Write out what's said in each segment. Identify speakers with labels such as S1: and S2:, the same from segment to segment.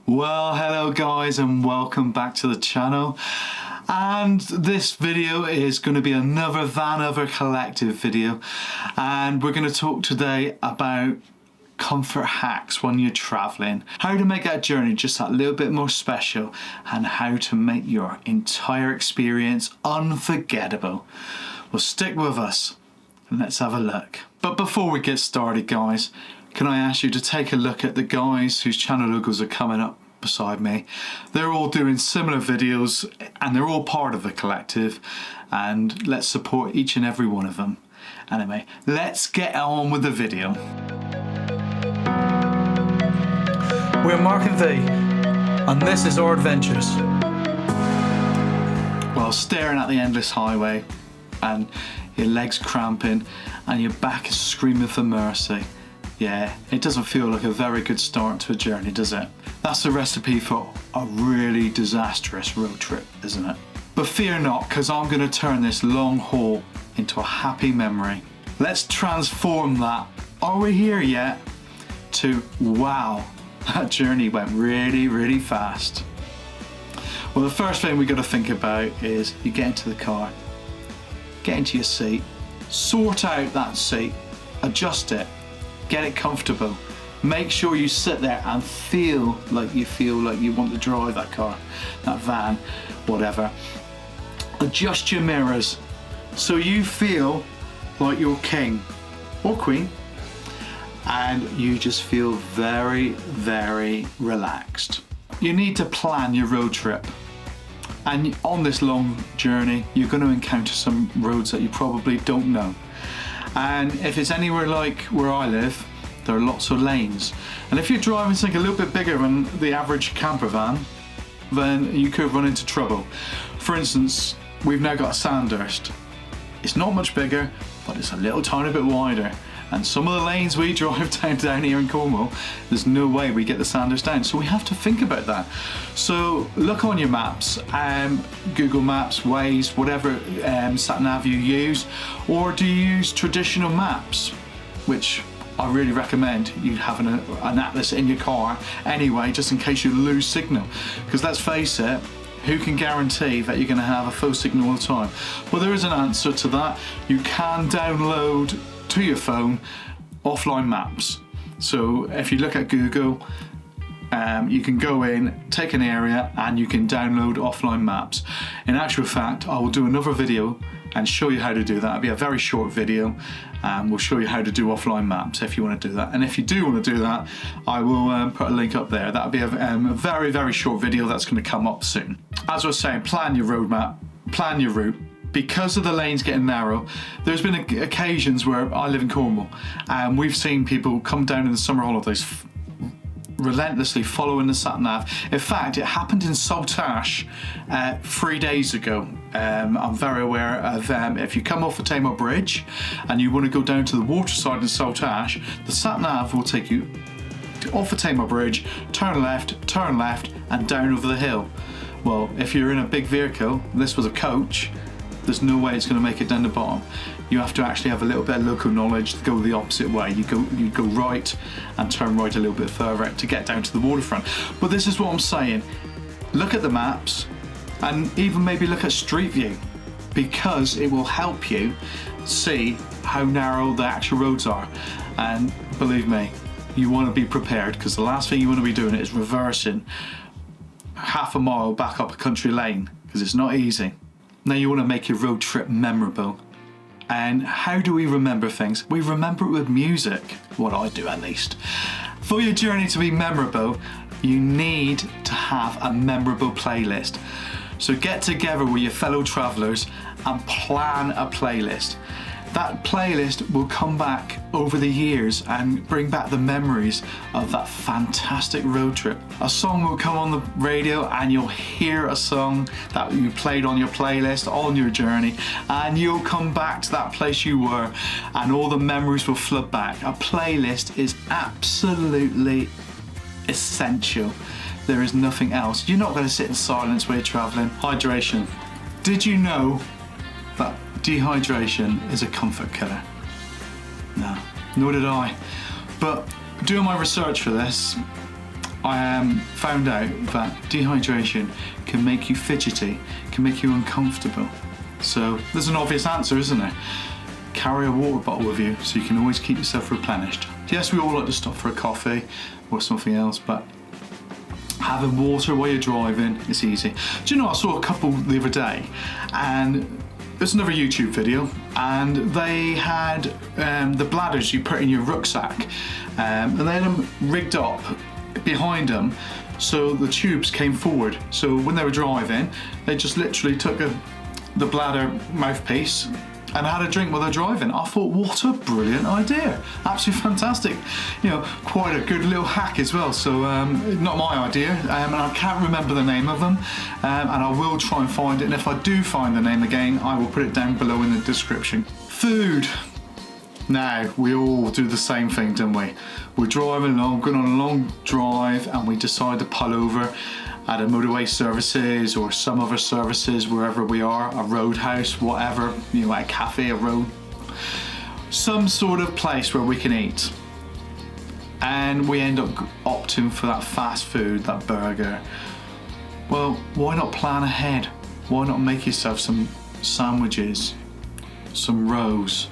S1: Well, hello guys and welcome back to the channel. And this video is going to be another VANOTHER Collective video, and we're going to talk today about comfort hacks when you're traveling, how to make that journey just that little bit more special, and how to make your entire experience unforgettable. Well, stick with us and let's have a look. But before we get started, guys, can I ask you to take a look at the guys whose channel logos are coming up beside me? They're all doing similar videos and they're all part of the collective, and let's support each and every one of them. Anyway, let's get on with the video. We're Mark and V, and this is our adventures. Well, staring at the endless highway and your legs cramping and your back is screaming for mercy. Yeah, it doesn't feel like a very good start to a journey, does it? That's a recipe for a really disastrous road trip, isn't it? But fear not, because I'm going to turn this long haul into a happy memory. Let's transform that, are we here yet, to wow, that journey went really, really fast. Well, the first thing we got to think about is you get into the car, get into your seat, sort out that seat, adjust it, get it comfortable. Make sure you sit there and feel like you want to drive that car, that van, whatever. Adjust your mirrors so you feel like you're king or queen, and you just feel very, very relaxed. You need to plan your road trip. And on this long journey, you're going to encounter some roads that you probably don't know. And if it's anywhere like where I live, there are lots of lanes. And if you're driving something a little bit bigger than the average camper van, then you could run into trouble. For instance, we've now got a Sandhurst. It's not much bigger, but it's a little tiny bit wider. And some of the lanes we drive down here in Cornwall, there's no way we get the Sandhurst down. So we have to think about that. So look on your maps, Google Maps, Waze, whatever sat nav you use, or do you use traditional maps, which I really recommend you having an atlas in your car anyway, just in case you lose signal. Because let's face it, who can guarantee that you're going to have a full signal all the time? Well, there is an answer to that. You can download to your phone offline maps. So if you look at Google, you can go in, take an area, and you can download offline maps. In actual fact, I will do another video and show you how to do that. It'll be a very short video, and we'll show you how to do offline maps if you want to do that. And if you do want to do that, I will put a link up there. That'll be a very, very short video that's going to come up soon. As I was saying, plan your roadmap, plan your route. Because of the lanes getting narrow, there's been occasions where I live in Cornwall and we've seen people come down in the summer holidays relentlessly following the sat nav. In fact, it happened in Saltash 3 days ago. I'm very aware of if you come off the Tamar Bridge and you want to go down to the waterside in Saltash, the sat nav will take you off the Tamar Bridge, turn left, and down over the hill. Well, if you're in a big vehicle, this was a coach, there's no way it's going to make it down the bottom. You have to actually have a little bit of local knowledge to go the opposite way. You go right and turn right a little bit further to get down to the waterfront. But this is what I'm saying. Look at the maps and even maybe look at Street View, because it will help you see how narrow the actual roads are. And believe me, you want to be prepared, because the last thing you want to be doing is reversing half a mile back up a country lane, because it's not easy. Now you want to make your road trip memorable. And how do we remember things? We remember it with music, what I do at least. For your journey to be memorable, you need to have a memorable playlist. So get together with your fellow travellers and plan a playlist. That playlist will come back over the years and bring back the memories of that fantastic road trip. A song will come on the radio and you'll hear a song that you played on your playlist on your journey, and you'll come back to that place you were and all the memories will flood back. A playlist is absolutely essential. There is nothing else. You're not going to sit in silence while you're traveling. Hydration. Did you know that dehydration is a comfort killer? No, nor did I. But doing my research for this, I found out that dehydration can make you fidgety, can make you uncomfortable. So there's an obvious answer, isn't there? Carry a water bottle with you so you can always keep yourself replenished. Yes, we all like to stop for a coffee or something else, but having water while you're driving is easy. Do you know, I saw a couple the other day, and it's another YouTube video, and they had the bladders you put in your rucksack, and they had them rigged up behind them so the tubes came forward. So when they were driving, they just literally took the bladder mouthpiece and had a drink while they're driving. I thought, what a brilliant idea. Absolutely fantastic. You know, quite a good little hack as well. So, not my idea, and I can't remember the name of them, and I will try and find it, and if I do find the name again, I will put it down below in the description. Food. Now, we all do the same thing, don't we? We're driving along, going on a long drive, and we decide to pull over at a motorway services or some other services, wherever we are, a roadhouse, whatever, you know, at a cafe, a road, some sort of place where we can eat. And we end up opting for that fast food, that burger. Well, why not plan ahead? Why not make yourself some sandwiches, some rolls,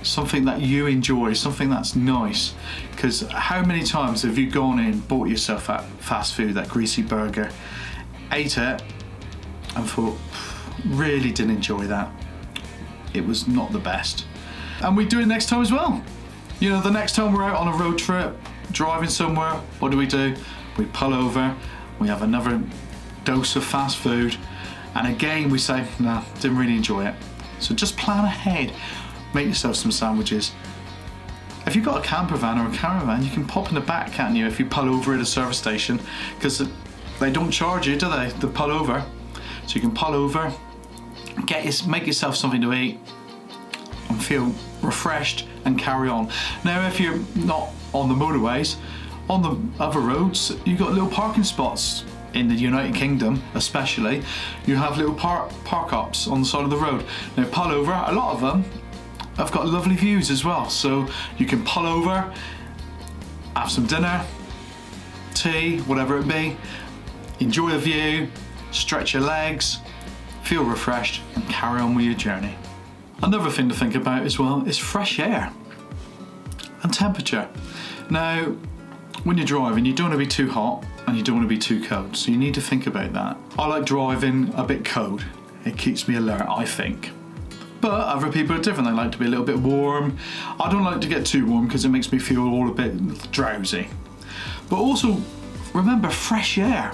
S1: something that you enjoy, something that's nice? Because how many times have you gone in, bought yourself that fast food, that greasy burger, ate it and thought, really didn't enjoy that, it was not the best? And we do it next time as well. You know, the next time we're out on a road trip, driving somewhere, what do? We pull over, we have another dose of fast food, and again we say, nah, didn't really enjoy it. So just plan ahead. Make yourself some sandwiches. If you've got a camper van or a caravan, you can pop in the back, can't you, if you pull over at a service station, because they don't charge you, do they? They pull over. So you can pull over, make yourself something to eat, and feel refreshed and carry on. Now, if you're not on the motorways, on the other roads, you've got little parking spots. In the United Kingdom especially, you have little park-ups on the side of the road. Now, pull over, a lot of them I've got lovely views as well, so you can pull over, have some dinner, tea, whatever it be, enjoy the view, stretch your legs, feel refreshed, and carry on with your journey. Another thing to think about as well is fresh air and temperature. Now, when you're driving, you don't want to be too hot and you don't want to be too cold, so you need to think about that. I like driving a bit cold. It keeps me alert, I think. But other people are different. They like to be a little bit warm. I don't like to get too warm because it makes me feel all a bit drowsy. But also, remember, fresh air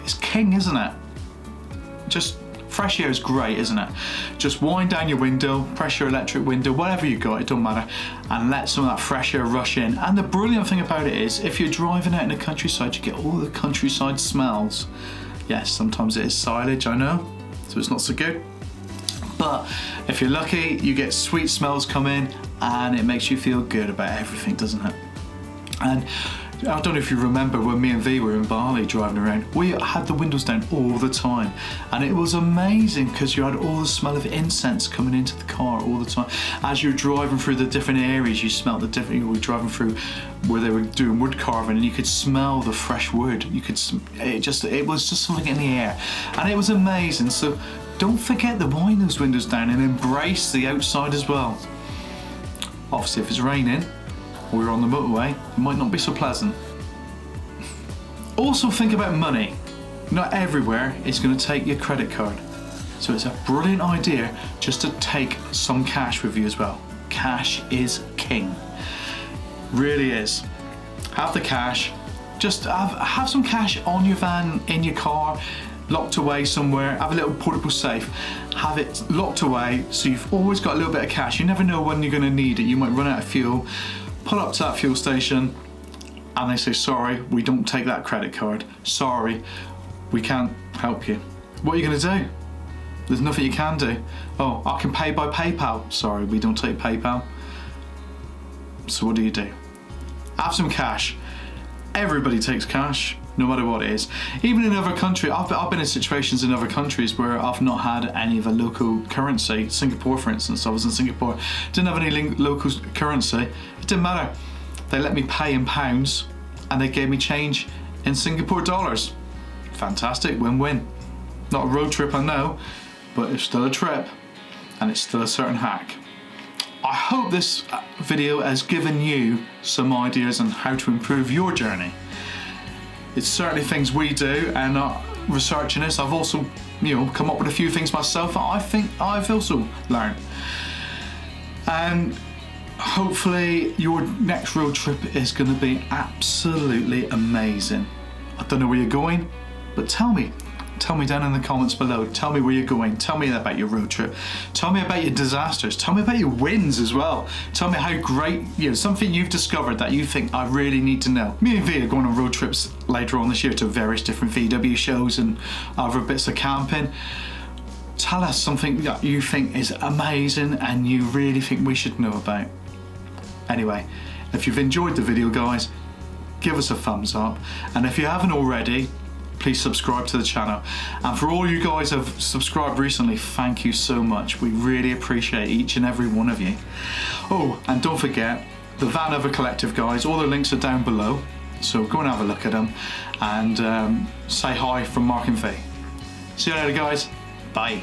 S1: is king, isn't it? Just fresh air is great, isn't it? Just wind down your window, press your electric window, whatever you got, it don't matter, and let some of that fresh air rush in. And the brilliant thing about it is, if you're driving out in the countryside, you get all the countryside smells. Yes, sometimes it is silage, I know, so it's not so good. But if you're lucky, you get sweet smells come in, and it makes you feel good about everything, doesn't it? And I don't know if you remember when me and V were in Bali driving around, we had the windows down all the time, and it was amazing because you had all the smell of incense coming into the car all the time. As you're driving through the different areas, you smelled the different, you were driving through where they were doing wood carving, and you could smell the fresh wood. You could, it was just something in the air, and it was amazing. So don't forget to wind those windows down and embrace the outside as well. Obviously, if it's raining, or you're on the motorway, it might not be so pleasant. Also think about money. Not everywhere is going to take your credit card. So it's a brilliant idea just to take some cash with you as well. Cash is king. Really is. Have the cash. Just have some cash on your van, in your car, locked away somewhere. Have a little portable safe. Have it locked away so you've always got a little bit of cash. You never know when you're going to need it. You might run out of fuel. Pull up to that fuel station and they say, sorry, we don't take that credit card. Sorry, we can't help you. What are you going to do? There's nothing you can do. Oh, I can pay by PayPal. Sorry, we don't take PayPal. So what do you do? Have some cash. Everybody takes cash, no matter what it is. Even in other countries, I've been in situations in other countries where I've not had any of the local currency. Singapore, for instance, I was in Singapore, didn't have any local currency. It didn't matter. They let me pay in pounds, and they gave me change in Singapore dollars. Fantastic, win-win. Not a road trip, I know, but it's still a trip, and it's still a certain hack. I hope this video has given you some ideas on how to improve your journey. It's certainly things we do, and researching this, I've also, come up with a few things myself that I think I've also learned. And hopefully your next road trip is going to be absolutely amazing. I don't know where you're going, but tell me down in the comments below. Tell me where you're going. Tell me about your road trip. Tell me about your disasters. Tell me about your wins as well. Tell me how great, something you've discovered that you think I really need to know. Me and V are going on road trips later on this year to various different VW shows and other bits of camping. Tell us something that you think is amazing and you really think we should know about. Anyway, if you've enjoyed the video, guys, give us a thumbs up. And if you haven't already, please subscribe to the channel. And for all you guys who have subscribed recently, thank you so much. We really appreciate each and every one of you. Oh, and don't forget, the VANOTHER Collective, guys, all the links are down below. So go and have a look at them and say hi from Mark and V. See you later, guys. Bye.